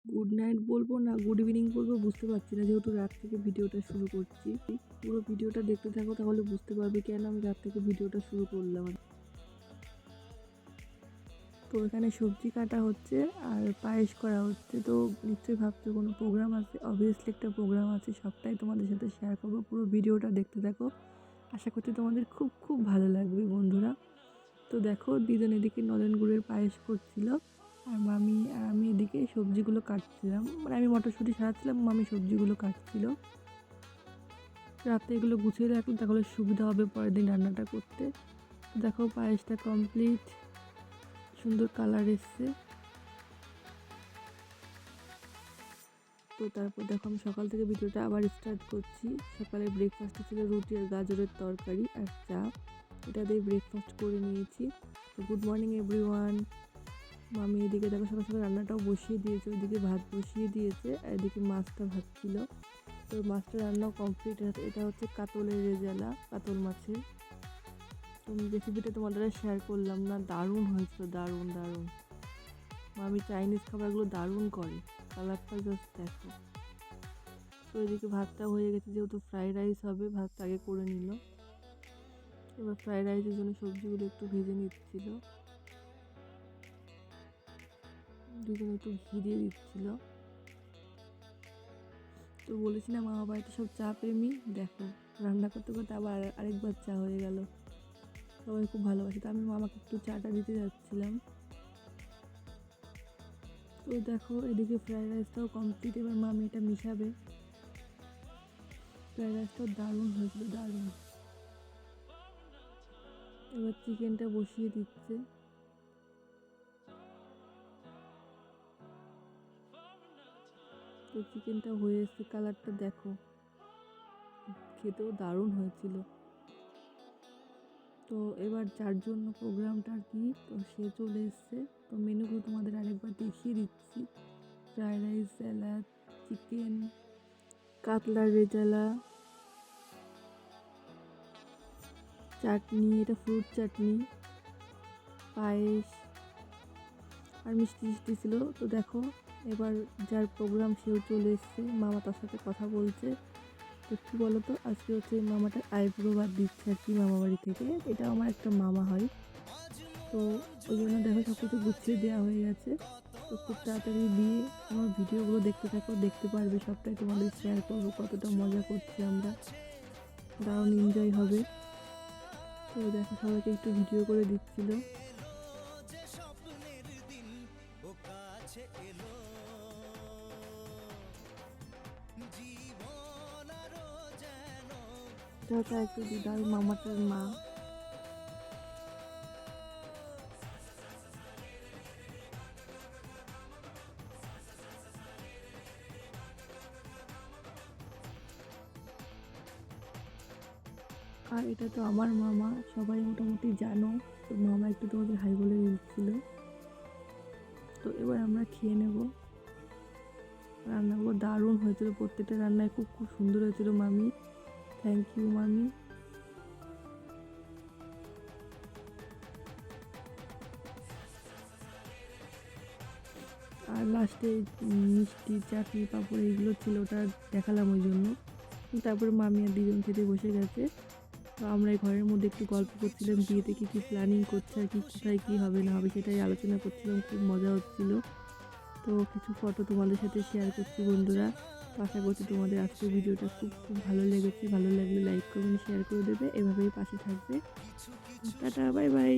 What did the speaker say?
Good night বলবো না good evening বলবো বুঝতে পারছি না, যেহেতু রাত থেকে ভিডিওটা শুরু করছি। পুরো ভিডিওটা দেখতে থাকো, তাহলে বুঝতে পারবে কেন আমি রাত থেকে ভিডিওটা শুরু করলাম। তো এখানে সবজি কাটা হচ্ছে আর পায়েস করা হচ্ছে। তো নিশ্চয়ই ভাবছো কোনো প্রোগ্রাম আছে, অবভিয়াসলি একটা প্রোগ্রাম আছে, সবটাই তোমাদের সাথে শেয়ার করবো। পুরো ভিডিওটা দেখতে থাকো, আশা করছি তোমাদের খুব খুব ভালো লাগবে বন্ধুরা। তো দেখো দিদন এদিকে নলেন গুড়ের পায়েস করছিল আর মামি আর আমি এদিকে সবজিগুলো কাটছিলাম, মানে আমি মটরশুঁটি সারাচ্ছিলাম, মামি সবজিগুলো কাটছিল। রাতে এগুলো গুছিয়ে রাখুন, তাহলে সুবিধা হবে পরের দিন রান্নাটা করতে। দেখো পায়েসটা কমপ্লিট, সুন্দর কালার এসছে। তো তারপর দেখো আমি সকাল থেকে ভিডিওটা আবার স্টার্ট করছি। সকালে ব্রেকফাস্টে ছিল রুটি আর গাজরের তরকারি আর চা, এটা দিয়ে ব্রেকফাস্ট করে নিয়েছি। তো গুড মর্নিং এভরিওয়ান। মামি এদিকে দেখো সকাল সকাল রান্নাটাও বসিয়ে দিয়েছে, ওইদিকে ভাত বসিয়ে দিয়েছে আর এদিকে মাছটা ভাজছিল। তো মাছটা রান্নাও কমপ্লিট। এটা হচ্ছে কাতলের রেজালা, কাতল মাছের। তো রেসিপিটা তোমাদের শেয়ার করলাম না, দারুণ হয়েছিল, দারুণ দারুণ। মামি চাইনিজ খাবারগুলো দারুণ করে, কালারটা জাস্ট দেখো। তো এদিকে ভাতটা হয়ে গেছে, যেহেতু ফ্রাইড রাইস হবে ভাতটা আগে করে নিল। এবার ফ্রাইড রাইসের জন্য সবজিগুলো একটু ভেজে নিচ্ছিল, দুজন একটু ঘি দিয়ে দিচ্ছিল। তো বলেছিলাম মামা বাড়িতে সব চা প্রেমী, দেখো রান্না করতে করতে আবার আরেকবার চা হয়ে গেল। সবাই খুব ভালোবাসে, তো আমি মামাকে একটু চাটা দিতে যাচ্ছিলাম। তো দেখো এদিকে ফ্রাইড রাইসটাও কমপ্লিট, এবার মামি এটা মিশাবে। ফ্রাইড রাইসটাও দারুণ হয়েছিল, দারুণ। এবার চিকেনটা বসিয়ে দিচ্ছে। তো চিকেনটা হয়ে এসছে, কালারটা দেখো, খেতেও দারুণ হয়েছিল। তো এবার যার জন্য প্রোগ্রামটা আর কি, তো সে চলে এসছে। তো মেনুগুলো তোমাদের আরেকবার দেখিয়ে দিচ্ছি। ফ্রাইড রাইস, স্যালাড, চিকেন, কাতলার রেজালা, চাটনি, এটা ফ্রুট চাটনি, পায়েস আর মিষ্টি মিষ্টি ছিল। তো দেখো এবার যার প্রোগ্রাম সেও চলে এসছে, মামা তার সাথে কথা বলছে। তো কী বলো তো, আজকে হচ্ছে মামাটা আইব্রো বাদ দিচ্ছে আর কি মামা বাড়ি থেকে, এটা আমার একটা মামা হয়। তো ওই জন্য দেখো সব কিছু গুছিয়ে দেওয়া হয়ে গেছে। তো খুব তাড়াতাড়ি দিয়ে আমার ভিডিওগুলো দেখতে থাকো, দেখতে পারবে, সবটাই তোমাদের শেয়ার করবো কতটা মজা করছি আমরা, দারুণ এনজয় হবে। তো দেখো সবাইকে একটু ভিডিও করে দিচ্ছিল। এটা হচ্ছে একটু দিদার মামাটার মা। আর এটা তো আমার মামা, সবাই মোটামুটি জানো। তো মামা একটু তোমাদের হাই বলে দিচ্ছিল। তো এবার আমরা খেয়ে নেব। রান্নাগুলো দারুণ হয়েছিল, প্রত্যেকটা রান্নায় খুব খুব সুন্দর হয়েছিল মামি, থ্যাংক ইউ মামি। আর লাস্টে মিষ্টি, চাটনি, পাঁপড় এগুলো ছিল, ওটা দেখালাম ওই জন্য। তারপরে মামি আর দুজন খেতে বসে গেছে। তো আমরা এই ঘরের মধ্যে একটু গল্প করছিলাম, বিয়েতে কী কী প্ল্যানিং করছে আর কি, কোথায় কী হবে না হবে সেটাই আলোচনা করছিলাম, খুব মজা হচ্ছিলো। তো কিছু ফটো তোমাদের সাথে শেয়ার করছি বন্ধুরা। তো আশা করছি তোমাদের আজকের ভিডিওটা খুব খুব ভালো লেগেছে, ভালো লাগলে লাইক কমেন্ট শেয়ার করে দেবে, এভাবেই পাশে থাকবে। Tata, bye bye.